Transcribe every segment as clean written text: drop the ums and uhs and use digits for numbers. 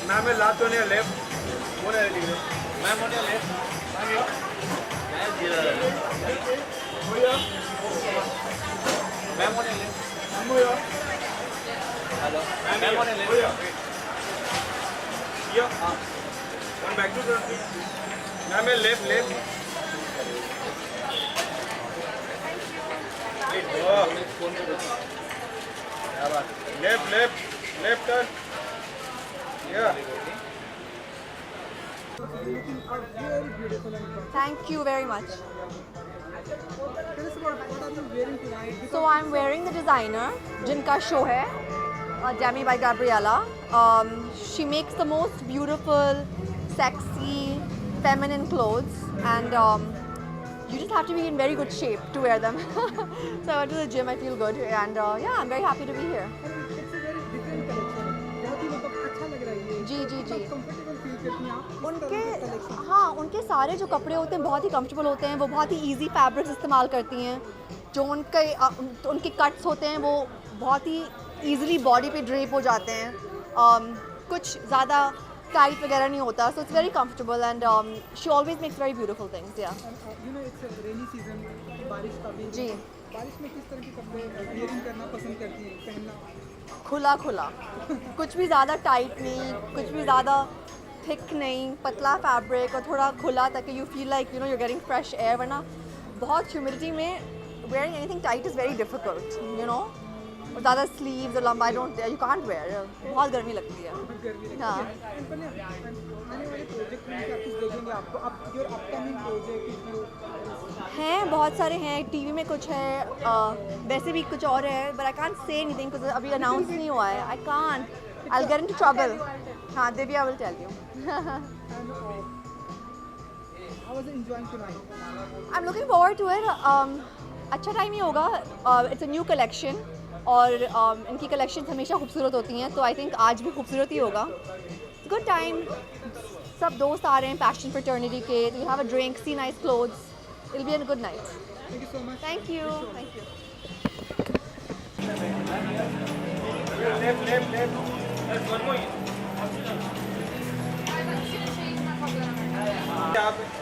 Ma'am last one left one ma'am on your left ma'am here ma'am on your left hello ma'am on your left here one back to the ma'am left left turn yeah Thank you very much. So I'm wearing the designer जिनका show है Demi by Gabriella. She makes the most beautiful, sexy, feminine clothes, and you just have to be in very good shape to wear them. So I went to the gym. I feel good, and yeah, I'm very happy to be here. जी जी जी उनके सारे जो कपड़े होते हैं बहुत ही comfortable होते हैं. वो बहुत ही इजी फैब्रिक्स इस्तेमाल करती हैं. जो उनके कट्स होते हैं वो बहुत ही ईजिली बॉडी पे ड्रेप हो जाते हैं. कुछ ज़्यादा टाइट वगैरह नहीं होता. So it's very comfortable and she always makes very beautiful things. या जी बारिश में किस तरह के कपड़े वियरिंग करना पसंद करती हैं, पहनना? खुला कुछ भी ज़्यादा टाइट नहीं, कुछ भी ज़्यादा थिक नहीं, पतला फैब्रिक और थोड़ा खुला ताकि you feel like you know you're getting fresh air. वरना बहुत ह्यूमिडिटी में wearing anything tight is very difficult, you know. और ज़्यादा स्लीव्स और लंबा you can't wear. बहुत गर्मी लगती है. हाँ. आने वाले प्रोजेक्ट में क्या कुछ देखेंगे आपको? अब जो अपकमिंग प्रोजेक्ट हैं बहुत सारे हैं. टीवी में कुछ है, वैसे भी कुछ और है, but I can't say anything because अभी अनाउंस नहीं हुआ है. I can't, I will get into trouble. हाँ Divya will tell you. How was enjoying tonight? I'm looking forward to it. अच्छा टाइम ही होगा. इट्स अ न्यू कलेक्शन और इनकी collection हमेशा खूबसूरत होती हैं, तो आई थिंक आज भी खूबसूरत ही होगा. Good time. सब दोस्त आ रहे हैं पैशन फ्रेटर्निटी के. You have a drink, see nice clothes. It'll be a good night. Thank you so much. Thank you. Thank you. left there's one more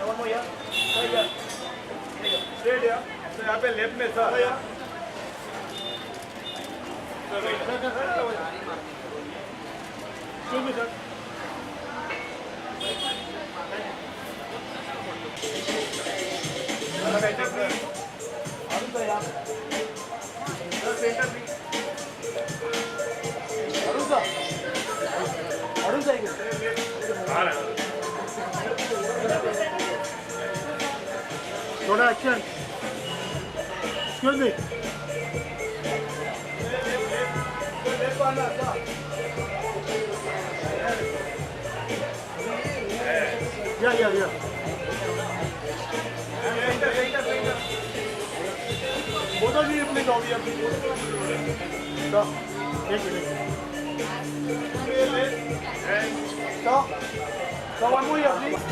one more here straight here so यहाँ पे left में sir थोड़ा action. Excuse me. Yeah. Both of you please over here. Stop. Take it. Stop. So one more here, please.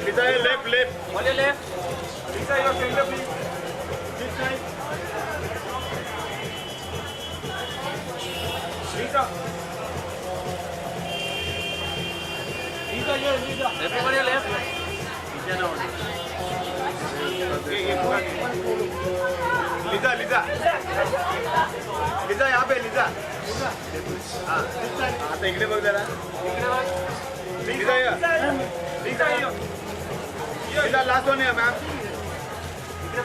Lisa, left. On your left. Lisa, your center, please. This side. Lisa. Lisa, Lisa. Left on your left. Lisa. Lisa, यहाँ पे Lisa. हाँ. आता इकडे बघ जरा. Lisa here. Lisa here. Lisa, last one here, ma'am. Yeah.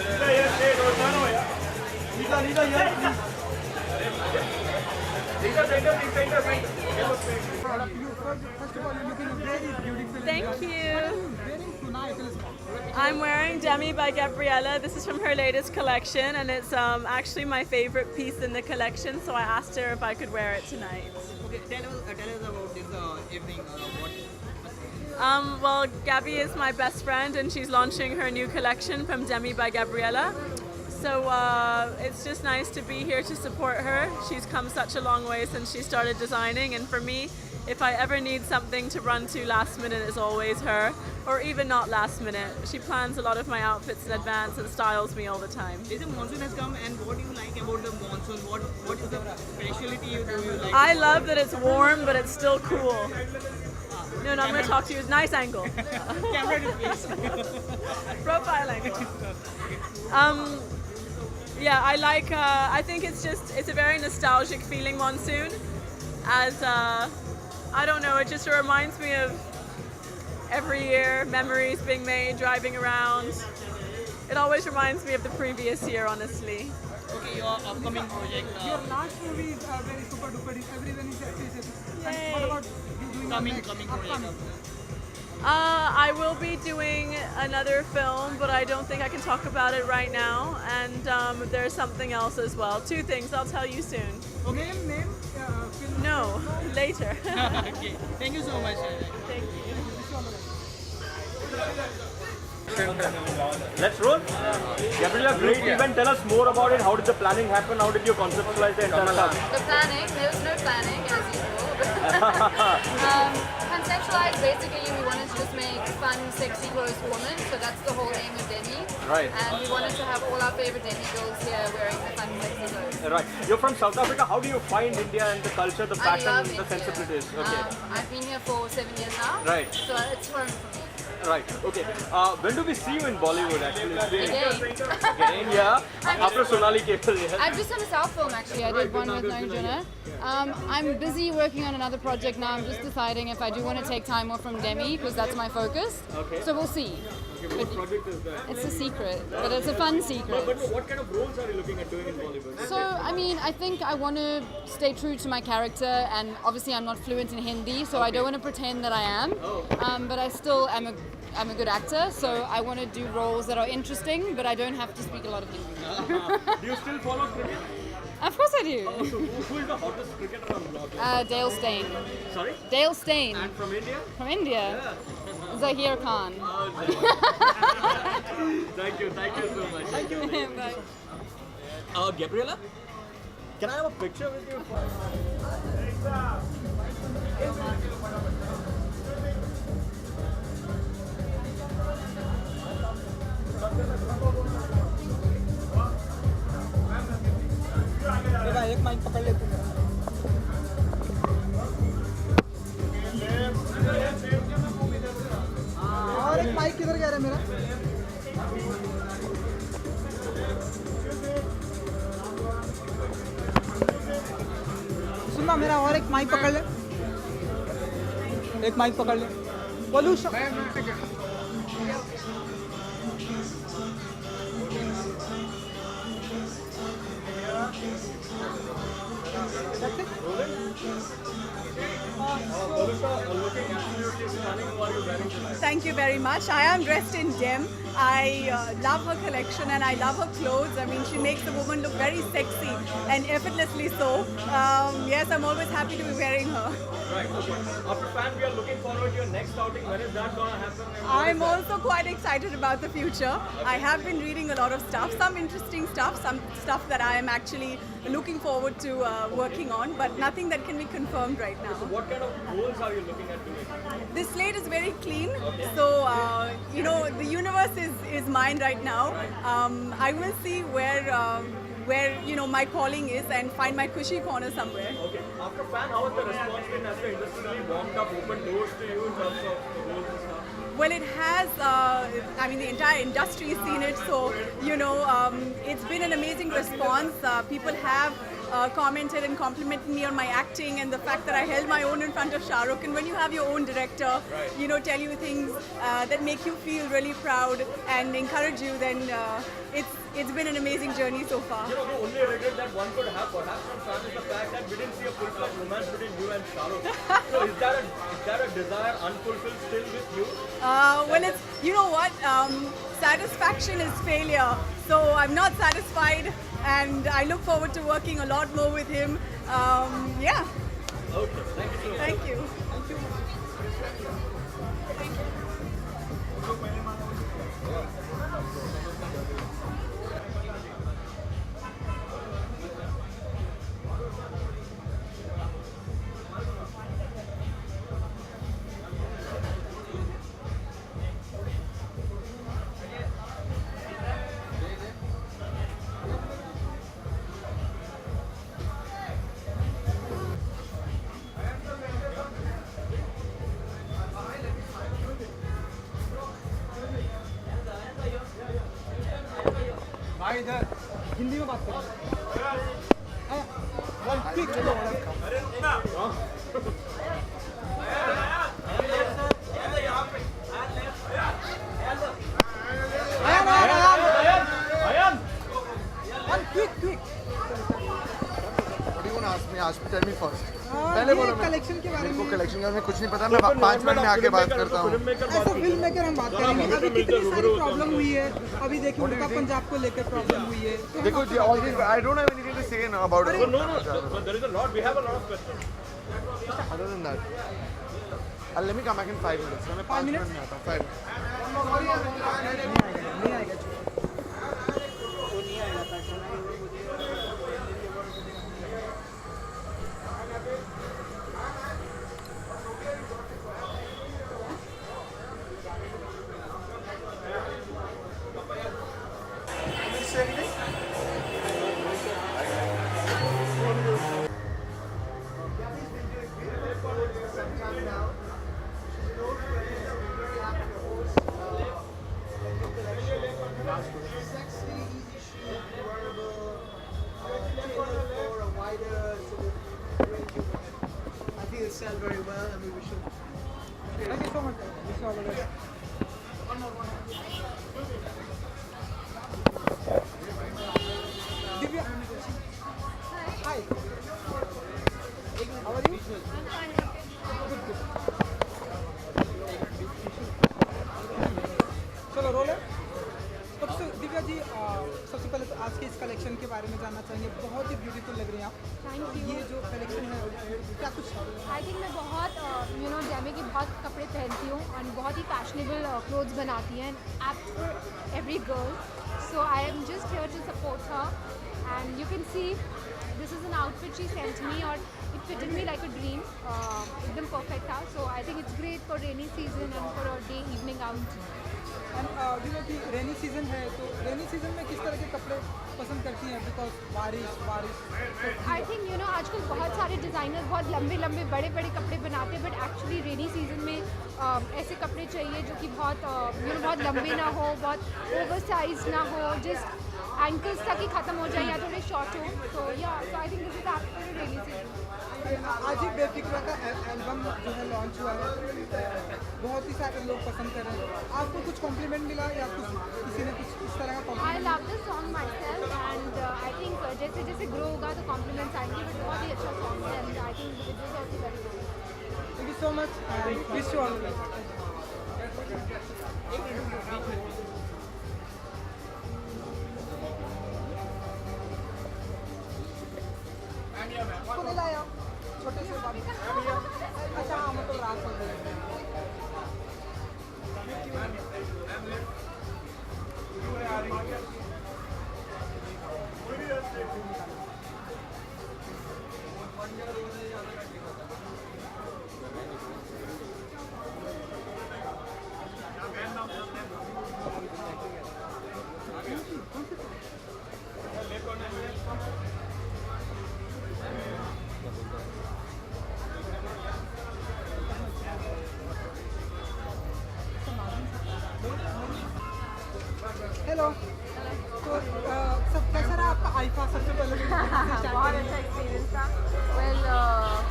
Lisa here, stay. Don't turn away. Lisa here, please. Lisa, center. First of all, you're looking very beautiful. Thank you. What are you wearing tonight? I'm wearing Demi by Gabriella. This is from her latest collection, and it's actually my favorite piece in the collection, so I asked her if I could wear it tonight. Okay, tell us about this evening. What? Well, Gabby is my best friend, and she's launching her new collection from Demi by Gabriella. So it's just nice to be here to support her. She's come such a long way since she started designing, and for me, if I ever need something to run to last minute, it's always her, or even not last minute. She plans a lot of my outfits in advance and styles me all the time. The monsoon has come, and what do you like about the monsoon? What is the specialty you like? I love that it's warm, but it's still cool. No, I'm going to talk to you. It's nice angle. Camera displays. Profile angle. Yeah, I like. I think it's a very nostalgic feeling monsoon. As I don't know, it just reminds me of every year, memories being made, driving around. It always reminds me of the previous year, honestly. Okay, your upcoming project. Your last movie is very super duper. Everyone is appreciating. And Yay. what about you doing coming next? project. Upcoming. I will be doing another film, but I don't think I can talk about it right now. And there's something else as well. Two things. I'll tell you soon. Okay. Name film. No, later. Okay, thank you so much. Thank you. Let's roll. Gabriella, great event. Tell us more about it. How did the planning happen? How did you conceptualize the entire stuff? The planning, there was no planning as usual. Conceptualized, basically we wanted to just make fun, sexy clothes for women, so that's the whole aim of Demi. Right. And we wanted to have all our favorite Demi girls here wearing the fun, sexy clothes. Right. You're from South Africa. How do you find India and the culture, the I passion, love the India. sensibilities? Okay. I've been here for 7 years now. Right. So it's home for me. Right. Okay. When do we see you in Bollywood? Actually, Again. Again, yeah. After Sonali Kepal, yeah. I've just done a South film actually. I did one with Nagarjuna. I'm busy working on another project now. I'm just deciding if I do want to take time off from Demi because that's my focus. Okay. So we'll see. What project is that? It's a secret, but it's a fun secret. But what kind of roles are you looking at doing in Bollywood? So, I mean, I think I want to stay true to my character, and obviously I'm not fluent in Hindi, so I don't want to pretend that I am. But I still am a good actor, so I want to do roles that are interesting, but I don't have to speak a lot of Hindi. Do you still follow cricket? Of course I do. So who is the hottest cricketer on block? Dale Steyn. Sorry? Dale Steyn And from India? from India. Zahir Khan. Thank you so much. Thank you. Bye. Gabriella, can I have a picture with you? ये भाई एक mic पकड़ ले तू और एक mic किधर गया रे मेरा सुन ना मेरा और एक माइक पकड़ ले एक माइक पकड़ ले बोलू Thank you very much. I am dressed in Dem. I love her collection and I love her clothes. I mean, she makes the woman look very sexy and effortlessly so. Yes, I'm always happy to be wearing her. Right. Okay. After Fan, we are looking forward to your next outing. When is that gonna happen? I'm also quite excited about the future. I have been reading a lot of stuff, some interesting stuff, some stuff that I am actually looking forward to working on, but nothing that can be confirmed right now. What kind of roles are you looking at doing? This slate is very clean, so you know the universe is mine right now. I will see where you know my calling is and find my cushy corner somewhere. Okay. After Fan, how has the response been? Has the industry really warmed up, opened doors to you in terms of roles and stuff? Well, it has. I mean, the entire industry has seen it. So, you know, it's been an amazing response. People have commented and complimented me on my acting and the fact that I held my own in front of Shah Rukh. And when you have your own director, you know, tell you things that make you feel really proud and encourage you, then it's been an amazing journey so far. You know, the only regret that one could have perhaps from Sam is the fact that we didn't see a full-fledged romance between you and Shah Rukh. So is that a desire unfulfilled still with you? Well, it's, you know what, satisfaction is failure. So I'm not satisfied and I look forward to working a lot more with him. Yeah. Okay, thank you so much. Thank you. भाई इधर हिंदी में बात करो। One quick Tell me first. पहले बोलो collection के बारे मेरे को में। कलेक्शन के बारे में कुछ नहीं पता, मैं 5 मिनट में आके बात करता हूँ। ऐसा फिल्म मेकर हम बात करेंगे। अभी कितनी सारी प्रॉब्लम हुई है। अभी देखिए उनका पंजाब को लेकर प्रॉब्लम हुई है। तो देखो जी, all these I don't have anything to say now about it. No, but there is a lot. We have a lot of questions. Other than that, let me come back in 5 minutes. मैं 5 minute में आता हूँ। 5 नहीं आएगा। Sell very well, and we should. Thank you so much. Wish you all the best. Divya. Hi. How are you? Good, good. चलो role है। सबसे दिव्या जी सबसे पहले तो आज के इस कलेक्शन के बारे में जानना चाहेंगे। बहुत ही ब्यूटीफुल लग रही हैं आप। Thank you. ये जो कलेक्शन है क्या कुछ आई थिंक मैं बहुत डेमी की बहुत कपड़े पहनती हूँ और बहुत ही फैशनेबल क्लोथ्स बनाती हैं apt for every girl, so I am just here to support her and you can see this is an outfit she sent me और it fitted me like a dream, एकदम perfect था। So I think it's great for rainy season and for a day evening out. And you know कि rainy season है, तो rainy season में किस तरह के कपड़े पसंद करती हैं? बिकॉज बारिश आई थिंक आजकल बहुत सारे डिज़ाइनर बहुत लंबे लंबे बड़े बड़े कपड़े बनाते हैं, बट एक्चुअली रेनी सीजन में ऐसे कपड़े चाहिए जो कि बहुत बहुत लंबे ना हो, बहुत ओवर साइज ना हो, जस्ट एंकल्स तक ही ख़त्म हो जाए या थोड़े शॉर्ट हो। तो या so I think this is after rainy season. आज ही बेफिक्रा का एल्बम जो है लॉन्च हुआ है, बहुत ही सारे लोग पसंद कर रहे हैं। आपको कुछ कॉम्प्लीमेंट मिला या कुछ किसी ने कुछ इस तरह का I compliment? Love the song myself and I think जैसे जैसे ग्रो होगा तो कॉम्प्लीमेंट्स आएंगे, बट बहुत ही अच्छा सॉन्ग है and I think it is also very good. Thank you so much and wish you all the best. इसको नहीं लाया छोटे से बाबू। अच्छा हाँ मतलब रात को हेलो। तो सब कैसा रहा आपका आईफा सबसे पहले तो start बहुत करेंगे? अच्छा एक्सपीरियंस था. Well,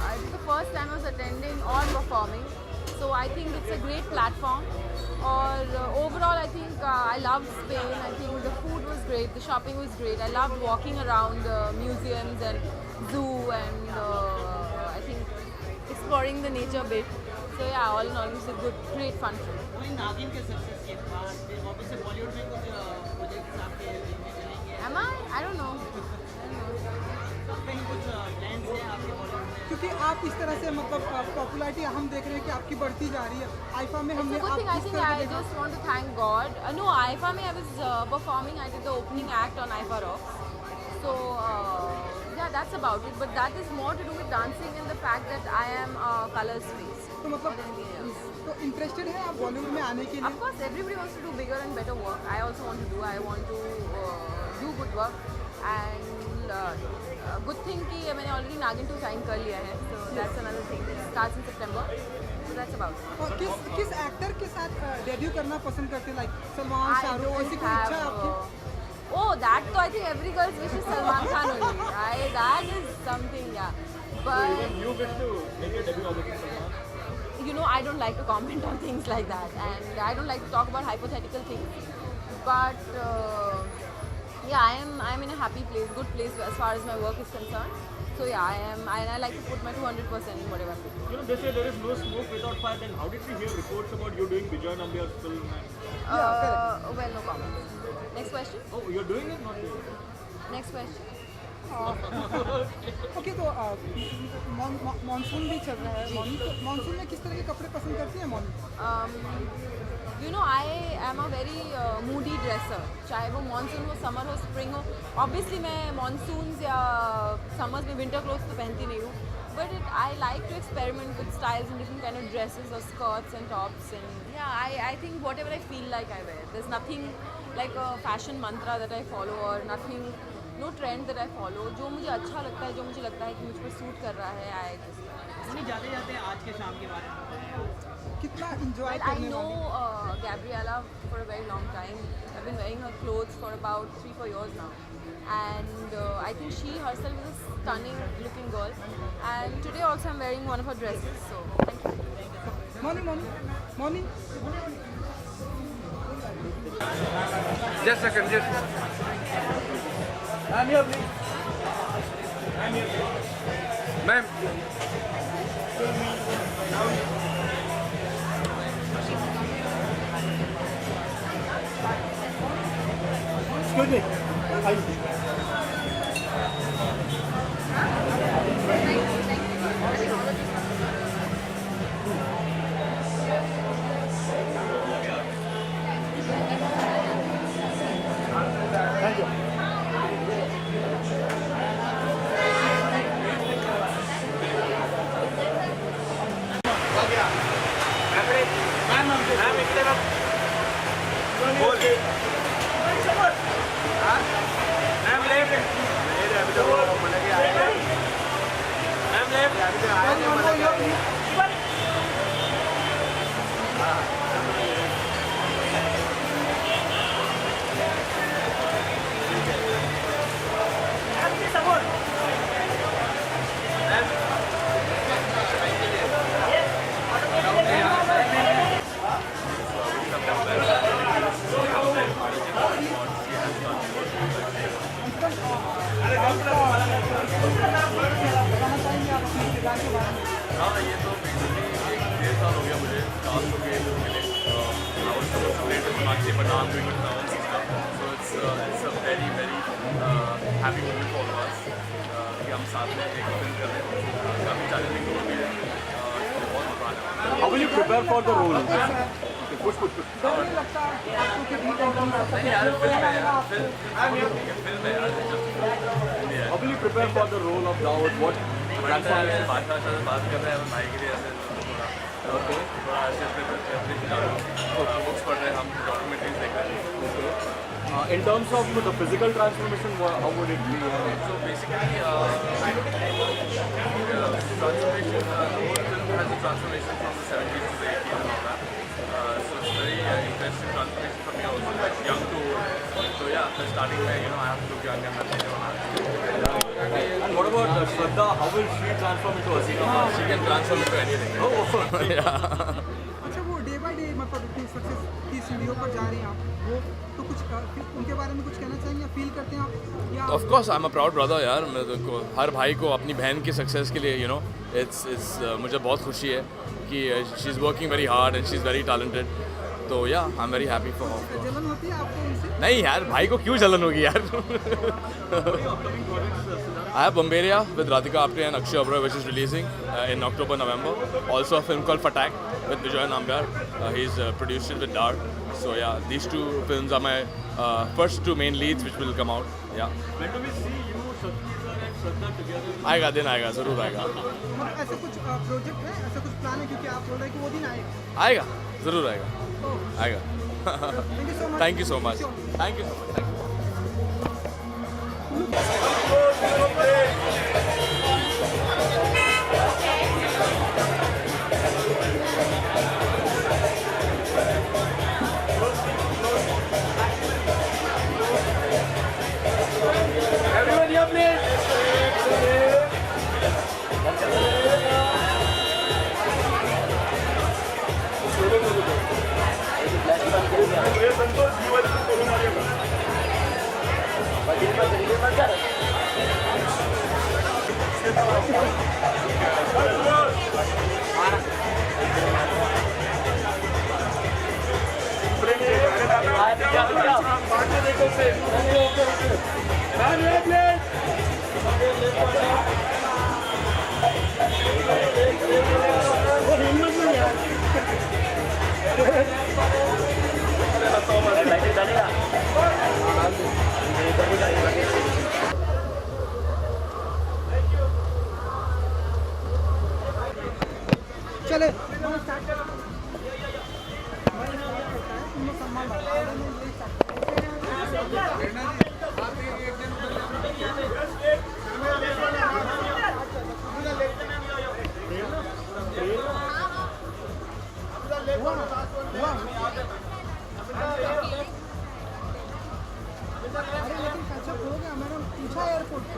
I think the first time I was attending or performing, so I think it's a great platform. और overall I think I loved Spain. I think the food was great, the shopping was great. I loved walking around museums and zoo and I think exploring the nature bit. So yeah, all in all, it was a good, great fun trip. नागिन के success के बाद वापस से बॉलीवुड में कुछ projects आपके देखने चलेंगे Am I? I don't know. कहीं कुछ प्लान्स हैं आपके बॉलीवुड में क्योंकि आप इस तरह से मतलब पॉपुलैरिटी हम देख रहे हैं कि आपकी बढ़ती जा रही है आईफा में It's हमने a good thing. I आप think I just want to thank God. No, IFA में I was performing. I did the opening act on IFA Rocks. So yeah, that's about it. But that is more to do with dancing and the fact that I am Colors face. तो more than anything मतलब else. तो interested है आप बॉलीवुड में आने के Of लिए course, everybody wants to do bigger and better work. I also want to do. I want to do good work. And good thing कि मैंने already Nagin 2 sign कर लिया है. So that's another thing. It starts in September. So that's about it. और किस actor के साथ debut करना पसंद करते हैं like Salman I Shahrukh don't ऐसी कोई have. इच्छा है आपकी Oh, that तो I think every girl's wish is Salman Khan only. That is something, yeah. But You wish to make your debut on the Salman? you know, I don't like to comment on things like that, and I don't like to talk about hypothetical things. But yeah, I'm in a happy place, good place as far as my work is concerned. So yeah, I am, and I like to put my 200% in whatever I do. You know, they say there is no smoke without fire. Then how did we hear reports about you doing Vijay Nambiar's film? And... Well, no comments. Next question. Oh, you're doing it, not doing it. Next question. Okay तो monsoon भी चल रहा है monsoon में किस तरह के कपड़े पसंद करती हैं morning You know, I am a very moody dresser. चाहे वो मानसून हो, समर हो, स्प्रिंग हो. Obviously मैं मानसून्स या समर्स में विंटर क्लोथ्स तो पहनती नहीं हूँ. But I like to experiment with styles and different kind of dresses or skirts and tops. And yeah, I think whatever I feel like I wear. There's nothing like a fashion mantra that I follow or nothing, no trend that I follow. जो मुझे अच्छा लगता है, जो मुझे लगता है कि मुझ पर सूट कर रहा है, I just wear it. नहीं जाते जाते आज के शाम के बारे में कितना इंजॉय Well, I करने know वाले Gabriella for a very long time. I've been wearing her clothes for about 3-4 years now. And I think she herself is a stunning looking girl. And today also I'm wearing one of her dresses. So thank you. Morning Just a second, just. I'm here, please. I'm here. Ma'am. Excuse me. हाँ ये तो basically 1.5 साल हो गया मुझे dance को game मिले और but now I'm doing it now so it's a very happy moment for all of us कि हम साथ में एक फिल्म कर रहे हैं काफ़ी चैलेंजिंग रोल भी है बहुत मजा आने वाला है. How will you prepare for the role? डर नहीं लगता आपको कि नहीं यार फिल्म है यार How will you prepare for the role of Daud? What transformation? भाषा से बात कर रहे हैं भाई के लिए ऐसे थोड़ा ऐसे अपने बुक्स पढ़ रहे हैं हम डॉक्यूमेंट्रीज देख रहे हैं. In terms of the physical transformation, how would it be? So basically, transformation. The whole film has a transformation from the 70s to the 80s and all that. So it's very interesting transformation for me also, like young to old. So yeah, starting में I have to look young and nothing. And what about Shraddha? How will she transform into Hasina? She can transform into anything. Yeah. अच्छा वो day by day मतलब इतनी success की सीढ़ियों पर जा रही हैं आप, वो तो कुछ उनके बारे में कुछ कहना चाहेंगे, फील करते हैं आप या Of course, I'm a proud brother यार. मैं तो हर भाई को अपनी बहन की सक्सेस के लिए it's मुझे बहुत खुशी है कि she's working very hard and she's very talented. तो yeah, I'm very happy for her. जलन होती है आपको उनसे? नहीं यार, भाई को क्यों जलन होगी यार? I have Bomberia with Radhika Apte and Akshay Oberoi, which is releasing in October, November. Also a film called Fatak with Vijay Nambiar. He's produced it with Dar. So yeah, these two films are my first two main leads, which will come out. Yeah. When do we see you, Shakti sir and Shraddha together? आएगा दिन आएगा, ज़रूर आएगा. मतलब ऐसा कुछ project है, ऐसा कुछ प्लान है, क्योंकि आप बोल रहे हैं कि वो दिन आएगा. आएगा, ज़रूर आएगा. आएगा. Thank you so much. Thank you so much. Thank you so much. Everyone here, please. चले अरे लेकिन कैचअप हो गया, मैंने पूछा एयरपोर्ट पे.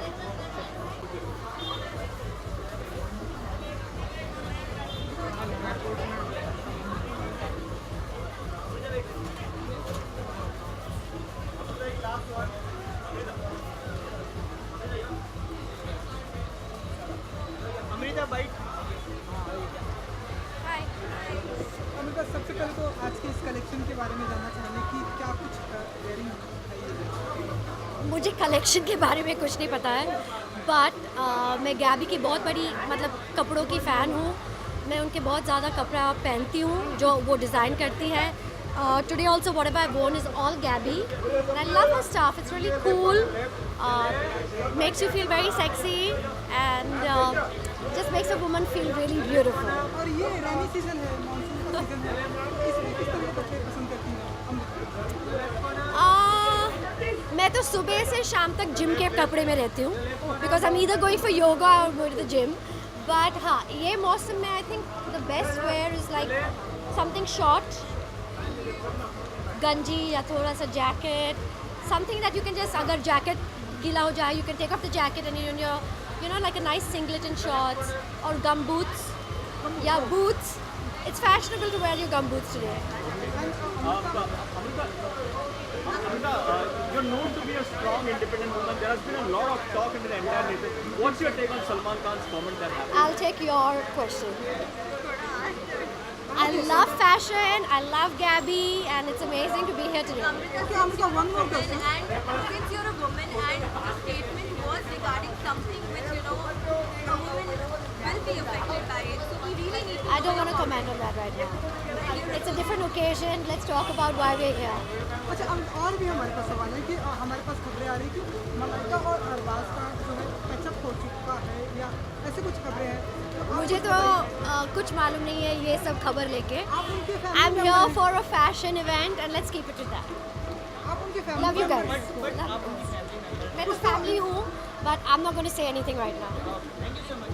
Amrita bite. अमृता, सबसे पहले तो आज के इस कलेक्शन के बारे में जानना चाहेंगे कि क्या कुछ वेयरिंग है. मुझे कलेक्शन के बारे में कुछ नहीं पता है, बट मैं गैबी की बहुत बड़ी मतलब कपड़ों की फ़ैन हूँ. मैं उनके बहुत ज़्यादा कपड़ा पहनती हूँ जो वो डिज़ाइन करती है. Today also whatever I've worn is all Gabby and I love her stuff. It's really cool, makes you feel very sexy and just makes a woman feel really beautiful. और ये रेनी सीजन है, monsoon का season है, इसमें किस तरह के कपड़े पसंद करती हैं अमृता? मैं तो सुबह से शाम तक जिम के कपड़े में रहती हूँ because I am either going for yoga और going to the gym. But हाँ, ये मौसम में I think the best wear is like something short, गंजी या थोड़ा सा jacket, something that you can just, अगर जैकेट गीला हो जाए you can take off the jacket and you know like a nice singlet and shorts or gum boots. Yeah, boots. It's fashionable to wear your gum boots today. Amrita, you're known to be a strong, independent woman. There has been a lot of talk in the entire nation. What's your take on Salman Khan's comment that happened? I'll take your question. I love fashion, I love Gabby, and it's amazing to be here today. Okay, Amrita, one more question. And since you're a woman and the statement was regarding something which, a woman will be affected by it, so we really need to... I don't want to comment on that right now. It's a different occasion. Let's talk about why we're here. अच्छा, और भी हमारे पास सवाल है कि हमारे पास खबरें आ रही कि मलाइका और अरबाज का जो है पैचअप हो चुका है या ऐसे कुछ खबरें हैं. मुझे तो कुछ मालूम नहीं है ये सब खबर लेके. आप उनके I'm here for a fashion event and let's keep it to that. आप उनके फैमिली Love you guys. मैं तो फैमिली हूँ, but I'm not going to say anything right now. Thank you so much.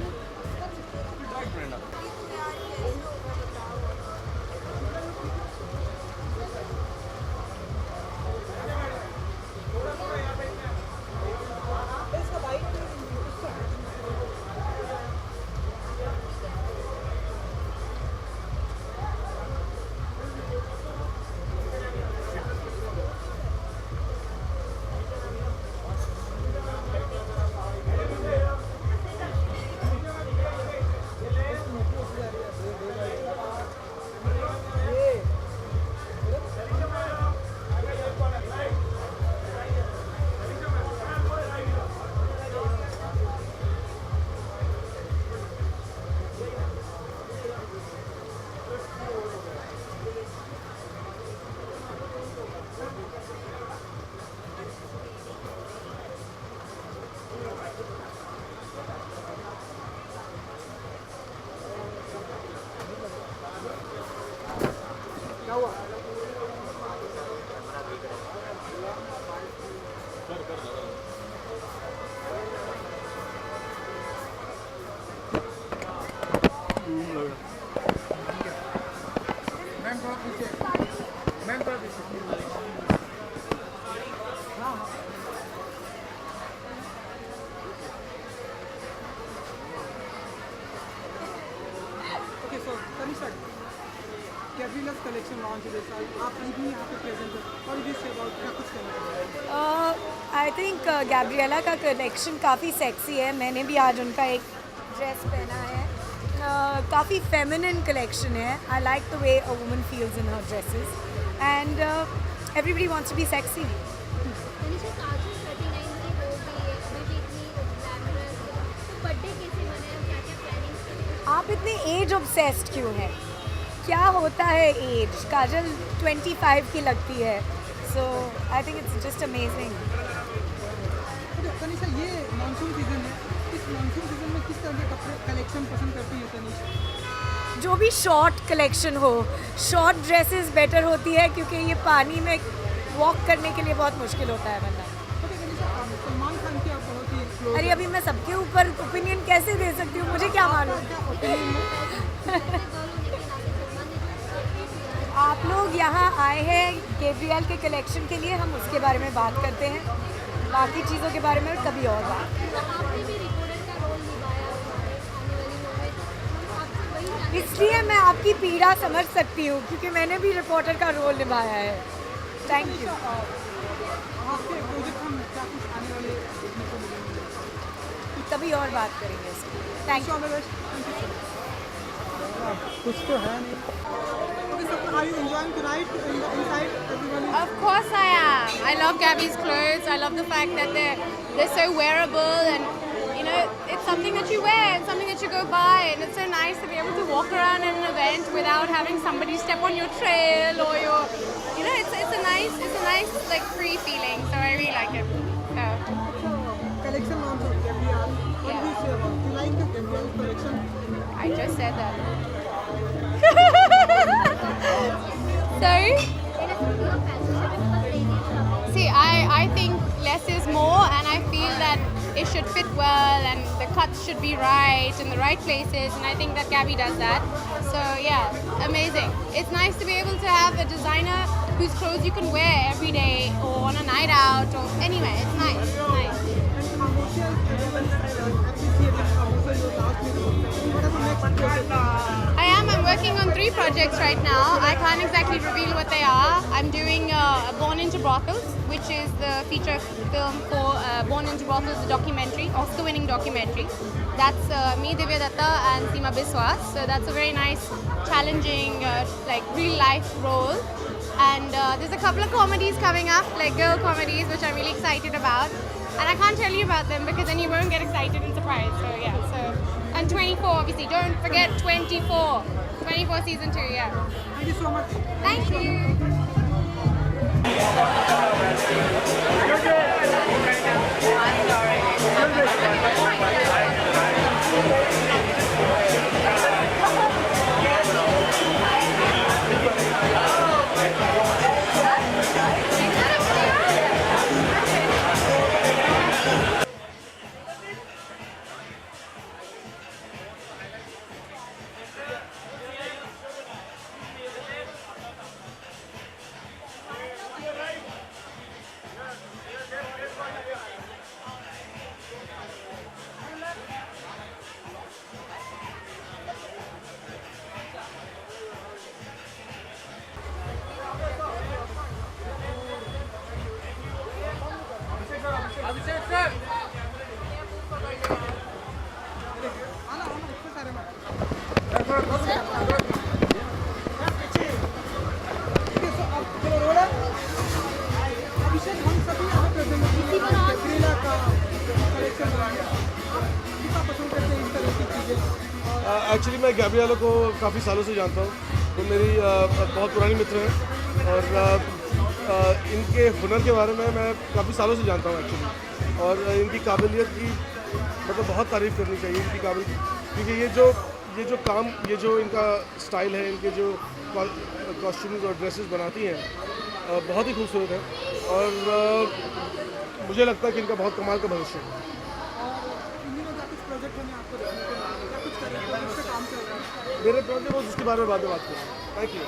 Collection launch हुई साल, आप भी यहाँ पे प्रेजेंट हो और जिससे बहुत क्या कुछ कहना आई थिंक गैब्रिएला का कलेक्शन काफ़ी सेक्सी है. मैंने भी आज उनका एक ड्रेस पहना है. काफ़ी फेमिनिन कलेक्शन है. I like the way a woman feels in her dresses and everybody wants to be sexy. आप इतने एज ऑब्सेस्ड क्यों हैं? क्या होता है एज? काजल 25 की लगती है. So I think it's just amazing. Tanisha, ये मानसून सीजन है, इस मानसून सीजन में किस तरह के कपड़े कलेक्शन पसंद करती है तनिषा? जो भी शॉर्ट कलेक्शन हो. शॉर्ट ड्रेसेस बेटर होती है क्योंकि ये पानी में वॉक करने के लिए बहुत मुश्किल होता है वरना. सलमान खान की आप बहुत ही close अरे अभी मैं सबके ऊपर ओपिनियन कैसे दे सकती हूँ? मुझे क्या मालूम. आप लोग यहाँ आए हैं गैब्रिएल के कलेक्शन के लिए, हम उसके बारे में बात करते हैं. बाकी चीज़ों के बारे में कभी और बात. इसलिए मैं आपकी पीड़ा समझ सकती हूँ क्योंकि मैंने भी रिपोर्टर का रोल निभाया है. Thank you. आपके प्रोजेक्ट हम क्या कुछ आने वाले देखने को मिलेंगे? कभी और बात करेंगे इसकी. Thank you. कुछ तो है नहीं. Are you enjoying tonight inside everyone? Of course I am. I love Gabby's clothes. I love the fact that they're so wearable, and you know it's something that you wear, it's something that you go buy, and it's so nice to be able to walk around in an event without having somebody step on your trail or your, you know, it's a nice like free feeling. So I really like it. Collection launch of Gabrielle. What do you say about? Do you like the Gabrielle collection? I just said that. Sorry? See, I think less is more, and I feel that it should fit well and the cuts should be right in the right places, and I think that Gabby does that. So yeah, amazing. It's nice to be able to have a designer whose clothes you can wear every day or on a night out or anywhere. It's nice. It's nice. I'm working on 3 projects right now. I can't exactly reveal what they are. I'm doing Born into Brothels, which is the feature film for Born into Brothels, the documentary, Oscar-winning documentary. That's me, Divya Datta, and Seema Biswas. So that's a very nice, challenging, like real-life role. And there's a couple of comedies coming up, like girl comedies, which I'm really excited about. And I can't tell you about them because then you won't get excited and surprised. So yeah, and 24 obviously. Don't forget 24. 24 season 2, yeah. Thank you so much. Thank you. Actually मैं Gabriela को काफ़ी सालों से जानता हूँ. तो मेरी बहुत पुरानी मित्र हैं और इनके हुनर के बारे में मैं काफ़ी सालों से जानता हूँ एक्चुअली. और इनकी काबिलियत की मतलब बहुत तारीफ़ करनी चाहिए इनकी काबिलियत, क्योंकि ये जो इनका स्टाइल है, इनके जो कॉस्ट्यूम्स और ड्रेसेस बनाती हैं बहुत ही खूबसूरत है. और मुझे लगता है कि इनका बहुत कमाल का भविष्य है. मेरे प्रोजेक्ट उसके बारे में बाद में बात करें. Thank you.